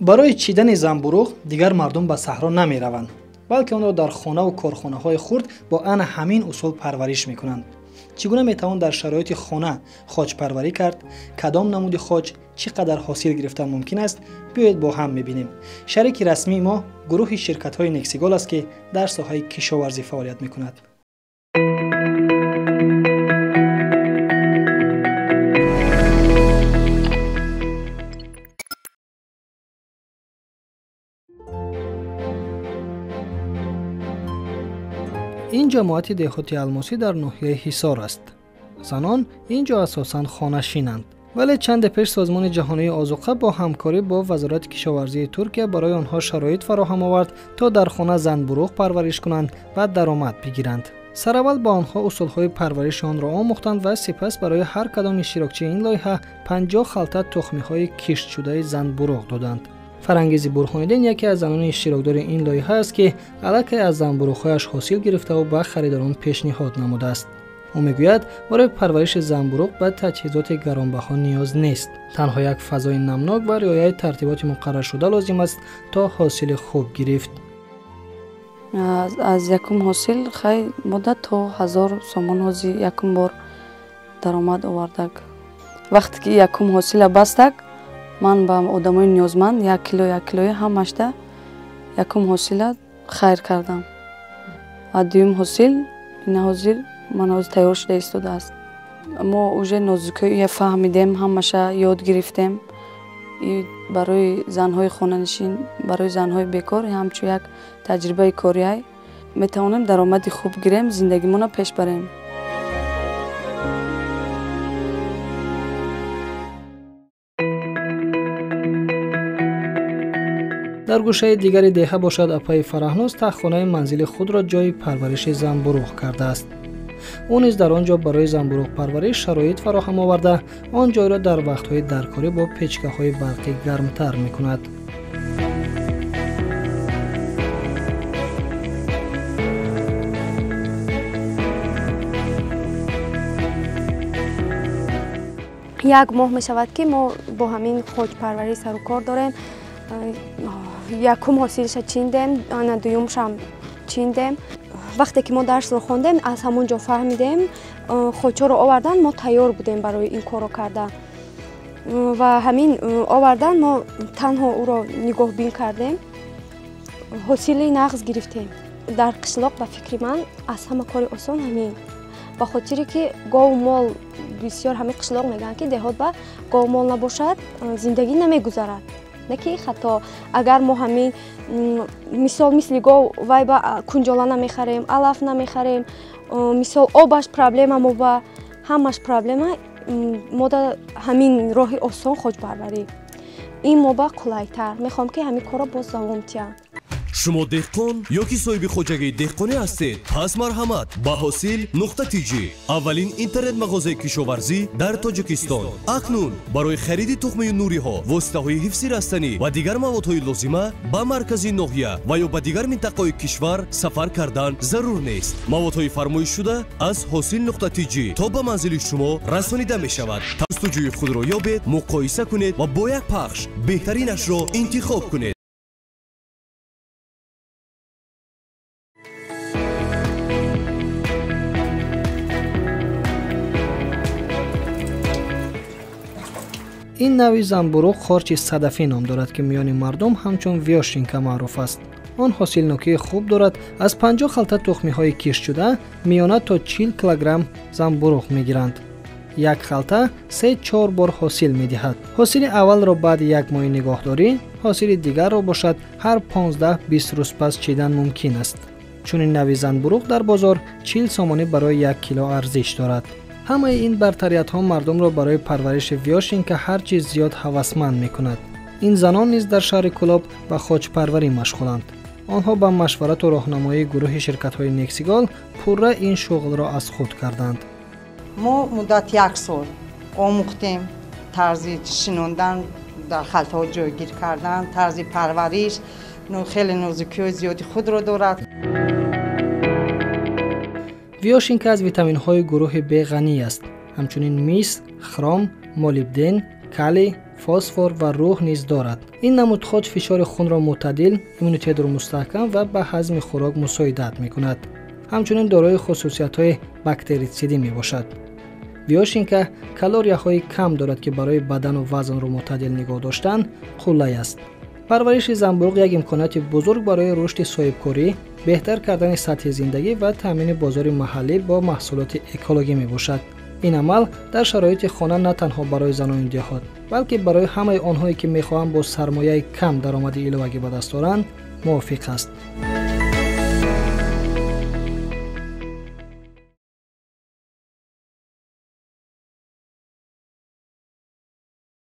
برای چیدن زنبورق دیگر مردم به صحرا نمی روند، بلکه آن را در خانه و کارخانه های خرد با همین اصول پرورش می کنند. چگونه می توان در شرایط خانه خاچ پروری کرد؟ کدام نمود خاچ چقدر حاصل گرفتن ممکن است؟ بیایید با هم ببینیم. شریک رسمی ما گروه شرکت های نکسیگال است که در ساحه کشاورزی فعالیت می کند. این جماعت دهاتی الماسی در ناحیه حصار است. زنان اینجا اساساً خانه‌شینند، ولی چند پیش سازمان جهانی آذوقه با همکاری با وزارت کشاورزی ترکیه برای آنها شرایط فراهم آورد تا در خانه زنبورق پرورش کنند و درآمد بگیرند. سراول با آنها اصولهای پرورش آن را آموختند و سپس برای هر کدام اشتراکچی این لایحه 50 خلطه تخم‌های کشت شده زنبورق دادند. فرنگیزی برهانیدین یکی از زنان اشتراکدار این لایحه است که علاقه از زنبورق‌هایش حاصل گرفته و به خریداران پیشنهاد نموده است. او میگوید برای پرورش زنبورق به تجهیزات گرانبها نیاز نیست. تنها یک فضای نمناک و رعایت ترتیبات مقرر شده لازم است تا حاصل خوب گرفت. از یکم حاصل خیلی مدت تا 1000 سومون هازی یکم بار درآمد آوردک. وقتی که یکم حاصل بستک من با آدمای نیازمند 1 کیلو همشته یکم حاصل خیر کردم. و دوم حاصل این حاصل من از تیار شده ایستاده است. ما اوج نازکی فهمیدیم، همشه یاد گرفتیم. برای زنهای خانه نشین، برای زنهای بیکار همچون یک تجربه کاری است. میتوانیم درآمد خوب گیریم، زندگیمون پیش بریم. در گوشه دیگر دهه باشد اپای فرهناز تخم‌خانه منزل خود را جای پرورش زنبورق کرده است. او نیز در آنجا برای زنبورق پرورش شرایط فراهم آورده آن جای را در وقت‌های درکاری با پیچکه‌های برقی گرمتر می‌کند. یک ماه می‌شود که ما با همین خاک پروری سر و کار داریم. یکم حاصلش چیندیم، آن دومش هم چیندیم. وقتی که ما درس رو خوندیم از همونجا فهمیدیم خاچا رو آوردن، ما تیار بودیم برای این کارو کردن و همین آوردن ما تنها او رو نگاه بین کردیم، حاصل نغز گرفتیم. در قشلاق به فکر من از همه کار آسان همین، به خاطری که گاو مال بسیار همه قشلاق میگن که دهات با گاو مال نباشد زندگی نمیگذرد. نکی حتی اگر ما همین مثال مثل گاو وای با کنجالا نمیخریم، علف نمیخریم، مثال آبش پرابلم ما با همش پرابلم ما در همین راه آسان خود پروری این ما با قلایتر میخوام که همین کارا باز دوام تیان. شما دهقان یا که صاحب خوجگی دهقانی هستید؟ پس مرحمت با حاصل نقطه تیجی، اولین اینترنت مغازه کشاورزی در تاجیکستان. اکنون برای خرید تخم نوری ها، واسطه های حفظی رستنی و دیگر مواد های لازمه به مرکزی ناحیه و یا به دیگر منطقه کشور سفر کردن ضرور نیست. مواد های فرمایش شده از حاصل نقطه تیجی تا به منزل شما رسانیده می شود. جستجوی خود را یابید، مقایسه کنید و با یک پخش بهترینش را انتخاب کنید. این نوع زنبورق خارچ صدفی نام دارد که میان مردم همچون ویاشینکا معروف است. آن حاصل نوکی خوب دارد. از 50 خلطه تخمی های کشت شده میانه تا 40 کیلوگرم زنبورق میگیرند. یک خلطه 3-4 بار حاصل میدهد. حاصل اول را بعد یک ماه نگاهداری، حاصل دیگر را باشد هر 15-20 روز پس چیدن ممکن است. چون این نوع زنبورق در بازار 40 سومانی برای 1 کیلو ارزش دارد. همه این برتریت ها مردم را برای پرورش ویاشینکا هر چیز زیاد هوسمند می کند. این زنان نیز در شهر کلاب به خاچ پروری مشغولند. آنها با مشورت و راهنمایی گروه شرکت های نکسیگال پوره این شغل را از خود کردند. ما مدت 1 سال آموختیم طرز شنوندن در خلطه ها جایگیر کردن، طرز پرورش، خیلی نازکی و زیادی خود را دارد. ویاشینکا از ویتامین های گروه B غنی است. همچنین میس، خرم، مولیبدن، کالی، فسفر و روح نیز دارد. این نمودخواد فشار خون را معتدل، ایمونیته را مستحکم و به هضم خوراک مساعدت می‌کند. همچنین دارای خصوصیت‌های باکتریسیدی میباشد. ویاشینکا کالری‌های کم دارد که برای بدن و وزن را معتدل نگاه داشتن قولی است. پرورش زنبورق یک امکانات بزرگ برای رشد صاحبکاری، بهتر کردن سطح زندگی و تامین بازار محلی با محصولات اکولوژی میباشد. این عمل در شرایط خانه نه تنها برای زنان دهات، بلکه برای همه آنهایی که میخواهند با سرمایه کم درآمد ایلوگی به دست آورند موافق است.